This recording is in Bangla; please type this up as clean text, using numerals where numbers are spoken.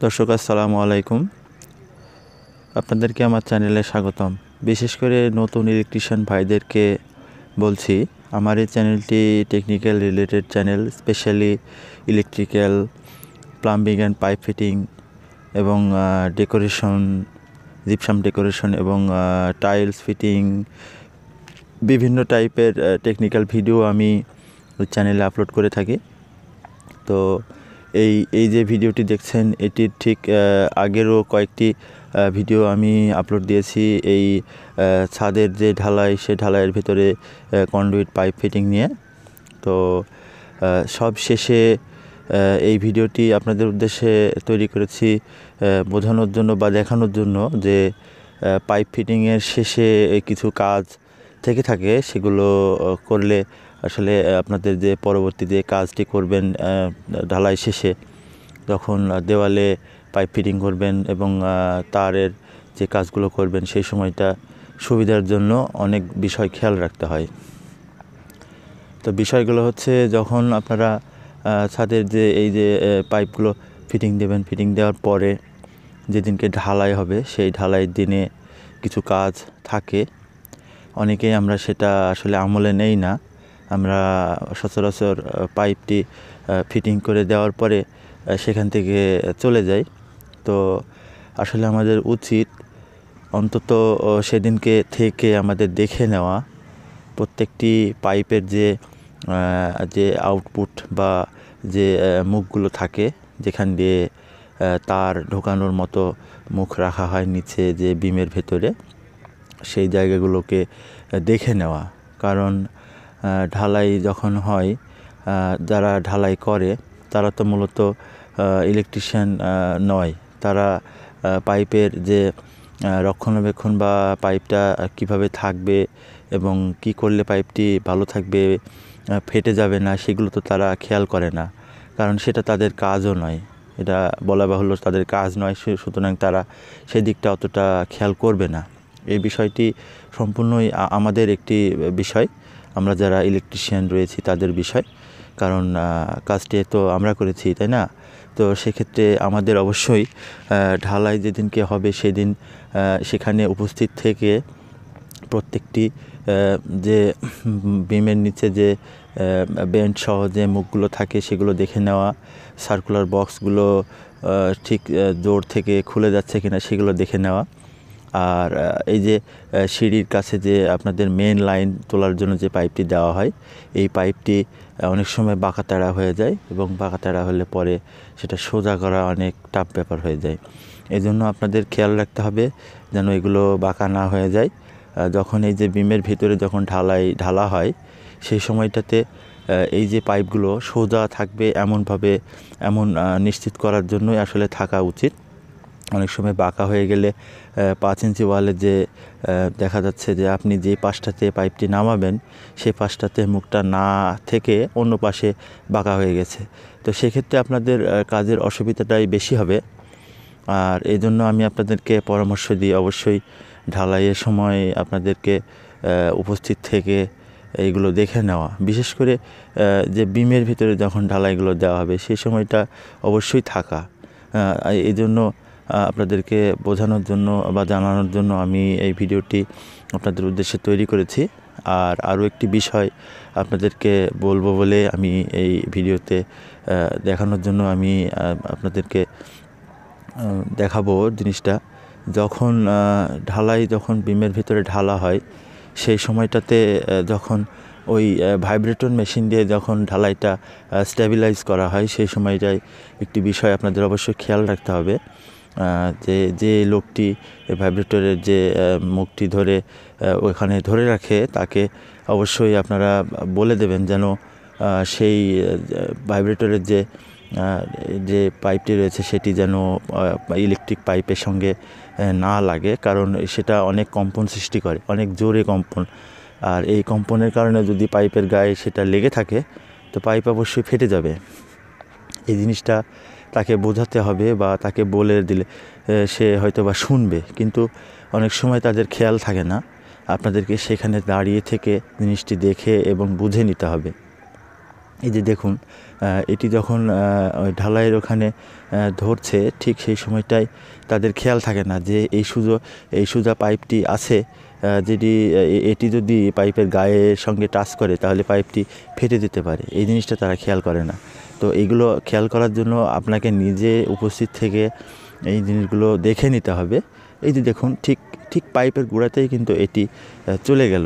দর্শক আসসালামু আলাইকুম, আপনাদেরকে আমার চ্যানেলে স্বাগতম। বিশেষ করে নতুন ইলেকট্রিশিয়ান ভাইদেরকে বলছি, আমার এই চ্যানেলটি technical related channel, specially electrical, plumbing and pipe fitting এবং ডেকোরেশন, জিপসাম ডেকোরেশন এবং টাইলস ফিটিং, বিভিন্ন টাইপের টেকনিক্যাল ভিডিও আমি চ্যানেলে আপলোড করে থাকি। তো এই যে ভিডিওটি দেখছেন, এটির ঠিক আগেরও কয়েকটি ভিডিও আমি আপলোড দিয়েছি এই ছাদের যে ঢালাই, সে ঢালাইয়ের ভিতরে কন্ডুইট পাইপ ফিটিং নিয়ে। তো সব শেষে এই ভিডিওটি আপনাদের উদ্দেশ্যে তৈরি করেছি বোঝানোর জন্য বা দেখানোর জন্য যে পাইপ ফিটিংয়ের শেষে কিছু কাজ থেকে থাকে, সেগুলো করলে আসলে আপনাদের যে পরবর্তী যে কাজটি করবেন ঢালাই শেষে, যখন দেওয়ালে পাইপ ফিটিং করবেন এবং তারের যে কাজগুলো করবেন, সেই সময়টা সুবিধার জন্য অনেক বিষয় খেয়াল রাখতে হয়। তো বিষয়গুলো হচ্ছে, যখন আপনারা ছাদের যে এই যে পাইপগুলো ফিটিং দেবেন, ফিটিং দেওয়ার পরে যেদিনকে ঢালাই হবে, সেই ঢালাইয়ের দিনে কিছু কাজ থাকে। অনেকেই আমরা সেটা আসলে আমলে নেই না। আমরা সচরাচর পাইপটি ফিটিং করে দেওয়ার পরে সেখান থেকে চলে যাই। তো আসলে আমাদের উচিত অন্তত সেদিনকে থেকে আমাদের দেখে নেওয়া প্রত্যেকটি পাইপের যে আউটপুট বা যে মুখগুলো থাকে, যেখান দিয়ে তার ঢোকানোর মতো মুখ রাখা হয় নিচে যে বিমের ভেতরে, সেই জায়গাগুলোকে দেখে নেওয়া। কারণ ঢালাই যখন হয়, যারা ঢালাই করে তারা তো মূলত ইলেকট্রিশিয়ান নয়। তারা পাইপের যে রক্ষণাবেক্ষণ বা পাইপটা কিভাবে থাকবে এবং কি করলে পাইপটি ভালো থাকবে, ফেটে যাবে না, সেগুলো তো তারা খেয়াল করে না। কারণ সেটা তাদের কাজও নয়, এটা বলা বাহুল্য তাদের কাজ নয়। সুতরাং তারা সেদিকটা অতটা খেয়াল করবে না। এই বিষয়টি সম্পূর্ণই আমাদের একটি বিষয়, আমরা যারা ইলেকট্রিশিয়ান রয়েছি তাদের বিষয়। কারণ কাজটি তো আমরা করেছি, তাই না? তো সেক্ষেত্রে আমাদের অবশ্যই ঢালাই যেদিনকে হবে সেদিন সেখানে উপস্থিত থেকে প্রত্যেকটি যে বিমের নিচে যে বেন্ড সহ যে মুখগুলো থাকে সেগুলো দেখে নেওয়া, সার্কুলার বক্সগুলো ঠিক জোর থেকে খুলে যাচ্ছে কিনা সেগুলো দেখে নেওয়া। আর এই যে সিঁড়ির কাছে যে আপনাদের মেন লাইন তোলার জন্য যে পাইপটি দেওয়া হয়, এই পাইপটি অনেক সময় বাঁকাতেড়া হয়ে যায় এবং বাঁকাতেড়া হলে পরে সেটা সোজা করা অনেক টাফ ব্যাপার হয়ে যায়। এই জন্য আপনাদের খেয়াল রাখতে হবে যেন এগুলো বাঁকা না হয়ে যায়। যখন এই যে বিমের ভিতরে যখন ঢালা হয়, সেই সময়টাতে এই যে পাইপগুলো সোজা থাকবে এমন নিশ্চিত করার জন্যই আসলে থাকা উচিত। অনেক সময় বাঁকা হয়ে গেলে 5 ইঞ্চি ওয়ালে যে দেখা যাচ্ছে যে আপনি যে পাশটাতে পাইপটি নামাবেন, সেই পাশটাতে মুখটা না থেকে অন্য পাশে বাঁকা হয়ে গেছে। তো সেক্ষেত্রে আপনাদের কাজের অসুবিধাটাই বেশি হবে। আর এই জন্য আমি আপনাদেরকে পরামর্শ দিই, অবশ্যই ঢালাইয়ের সময় আপনাদেরকে উপস্থিত থেকে এইগুলো দেখে নেওয়া। বিশেষ করে যে বিমের ভিতরে যখন ঢালাইগুলো দেওয়া হবে, সেই সময়টা অবশ্যই থাকা। এই জন্য আপনাদেরকে বোঝানোর জন্য বা জানানোর জন্য আমি এই ভিডিওটি আপনাদের উদ্দেশ্যে তৈরি করেছি। আর আরও একটি বিষয় আপনাদেরকে বলবো বলে আমি এই ভিডিওতে দেখানোর জন্য আমি আপনাদেরকে দেখাবো জিনিসটা। যখন যখন বিমের ভিতরে ঢালা হয়, সেই সময়টাতে যখন ওই ভাইব্রেটর মেশিন দিয়ে যখন ঢালাইটা স্টেবিলাইজ করা হয়, সেই সময়টায় একটি বিষয় আপনাদের অবশ্যই খেয়াল রাখতে হবে যে লোকটি ভাইব্রেটরের যে মুখটি ধরে ওখানে ধরে রাখে, তাকে অবশ্যই আপনারা বলে দেবেন যেন সেই ভাইব্রেটরের যে পাইপটি রয়েছে সেটি যেন ইলেকট্রিক পাইপের সঙ্গে না লাগে। কারণ সেটা অনেক কম্পন সৃষ্টি করে, অনেক জোরে কম্পন। আর এই কম্পনের কারণে যদি পাইপের গায়ে সেটা লেগে থাকে, তো পাইপ অবশ্যই ফেটে যাবে। এই জিনিসটা তাকে বোঝাতে হবে বা তাকে বলে দিলে সে হয়তো বা শুনবে, কিন্তু অনেক সময় তাদের খেয়াল থাকে না। আপনাদেরকে সেখানে দাঁড়িয়ে থেকে জিনিসটি দেখে এবং বুঝে নিতে হবে। এই যে দেখুন এটি যখন ওই ঢালাইয়ের ওখানে ধরছে ঠিক সেই সময়টায় তাদের খেয়াল থাকে না যে এই সোজা পাইপটি আছে, যেটি এটি যদি পাইপের গায়ের সঙ্গে টাচ করে তাহলে পাইপটি ফেটে যেতে পারে। এই জিনিসটা তারা খেয়াল করে না। তো এইগুলো খেয়াল করার জন্য আপনাকে নিজে উপস্থিত থেকে এই জিনিসগুলো দেখে নিতে হবে। এই যে দেখুন ঠিক পাইপের গোড়াতেই কিন্তু এটি চলে গেল।